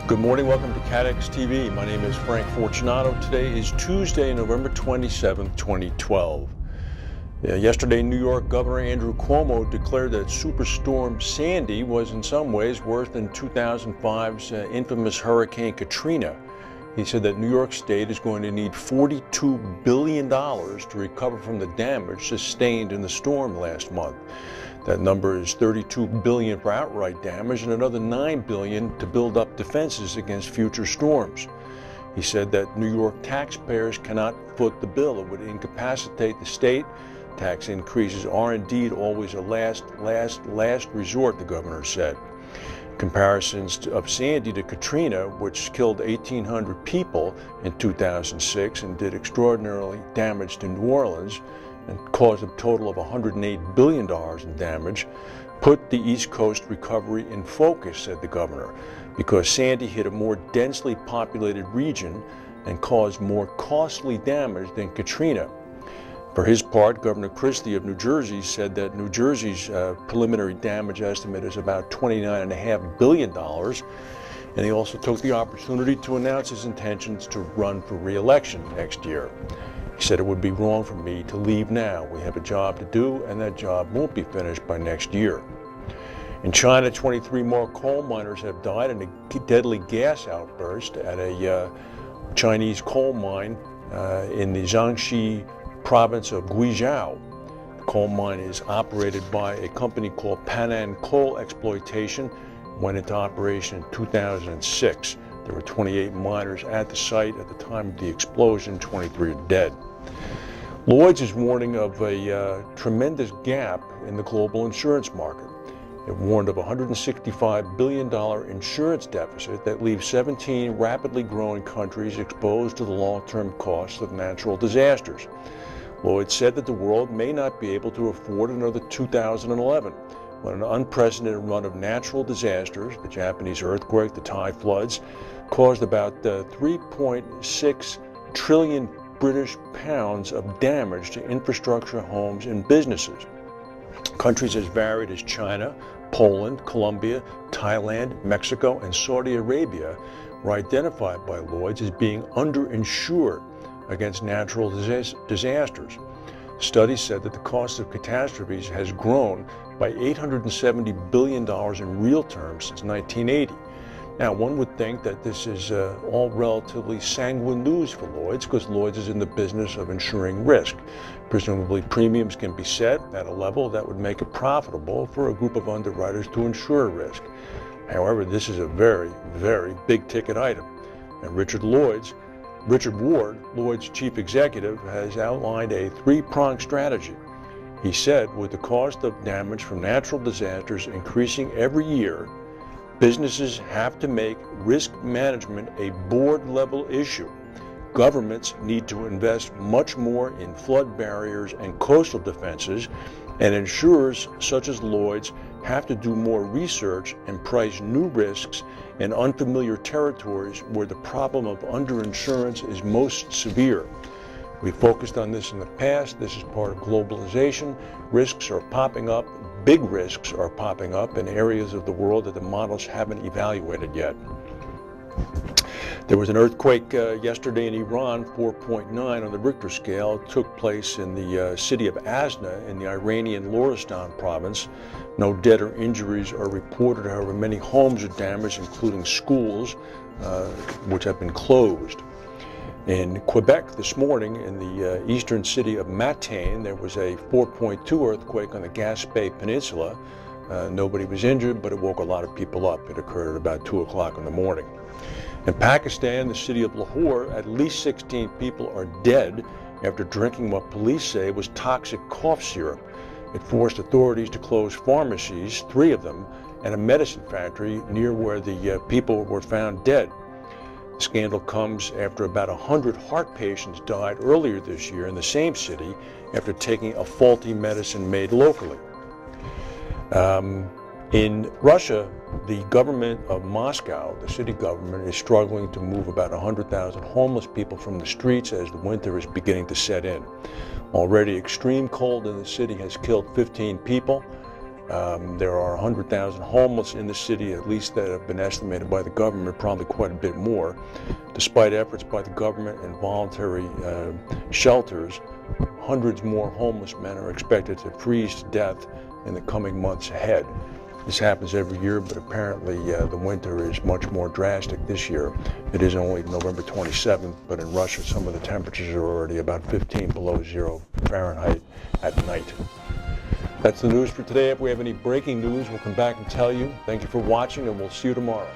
Good morning, welcome to CATEX TV. My name is Frank Fortunato. Today is Tuesday, November 27, 2012. Yesterday, New York Governor Andrew Cuomo declared that Superstorm Sandy was in some ways worse than 2005's infamous Hurricane Katrina. He said that New York State is going to need $42 billion to recover from the damage sustained in the storm last month. That number is $32 billion for outright damage and another $9 billion to build up defenses against future storms. He said that New York taxpayers cannot foot the bill. It would incapacitate the state. Tax increases are indeed always a last resort, the governor said. Comparisons of Sandy to Katrina, which killed 1,800 people in 2006 and did extraordinarily damage to New Orleans, and caused a total of $108 billion in damage, put the East Coast recovery in focus, said the governor, because Sandy hit a more densely populated region and caused more costly damage than Katrina. For his part, Governor Christie of New Jersey said that New Jersey's preliminary damage estimate is about $29.5 billion, and he also took the opportunity to announce his intentions to run for re-election next year. He said, "It would be wrong for me to leave now. We have a job to do, and that job won't be finished by next year." In China, 23 more coal miners have died in a deadly gas outburst at a Chinese coal mine in the Jiangxi province of Guizhou. The coal mine is operated by a company called Pannan Coal Exploitation, went into operation in 2006. There were 28 miners at the site at the time of the explosion. 23 are dead. Lloyd's is warning of a tremendous gap in the global insurance market. It warned of a $165 billion insurance deficit that leaves 17 rapidly growing countries exposed to the long-term costs of natural disasters. Lloyd's said that the world may not be able to afford another 2011, when an unprecedented run of natural disasters, the Japanese earthquake, the Thai floods, caused about 3.6 trillion British pounds of damage to infrastructure, homes, and businesses. Countries as varied as China, Poland, Colombia, Thailand, Mexico, and Saudi Arabia were identified by Lloyd's as being underinsured against natural disasters. Studies said that the cost of catastrophes has grown by $870 billion in real terms since 1980. Now, one would think that this is all relatively sanguine news for Lloyd's, because Lloyd's is in the business of insuring risk. Presumably, premiums can be set at a level that would make it profitable for a group of underwriters to insure risk. However, this is a very, very big ticket item. And Richard Ward, Lloyd's chief executive, has outlined a three-pronged strategy. He said, with the cost of damage from natural disasters increasing every year, businesses have to make risk management a board-level issue. Governments need to invest much more in flood barriers and coastal defenses, and insurers such as Lloyd's have to do more research and price new risks in unfamiliar territories where the problem of underinsurance is most severe. We focused on this in the past. This is part of globalization. Risks are popping up. Big risks are popping up in areas of the world that the models haven't evaluated yet. There was an earthquake yesterday in Iran, 4.9 on the Richter scale. It took place in the city of Asna in the Iranian Loristan province. No dead or injuries are reported. However, many homes are damaged, including schools, which have been closed. In Quebec this morning, in the eastern city of Matane, there was a 4.2 earthquake on the Gaspé Peninsula. Nobody was injured, but it woke a lot of people up. It occurred at about 2 o'clock in the morning. In Pakistan, the city of Lahore, at least 16 people are dead after drinking what police say was toxic cough syrup. It forced authorities to close pharmacies, 3 of them, and a medicine factory near where the people were found dead. The scandal comes after about 100 heart patients died earlier this year in the same city after taking a faulty medicine made locally. In Russia, the government of Moscow, the city government, is struggling to move about 100,000 homeless people from the streets as the winter is beginning to set in. Already extreme cold in the city has killed 15 people. There are 100,000 homeless in the city, at least that have been estimated by the government, probably quite a bit more. Despite efforts by the government and voluntary shelters, hundreds more homeless men are expected to freeze to death in the coming months ahead. This happens every year, but apparently the winter is much more drastic this year. It is only November 27th, but in Russia some of the temperatures are already about 15 below zero Fahrenheit at night. That's the news for today. If we have any breaking news, we'll come back and tell you. Thank you for watching, and we'll see you tomorrow.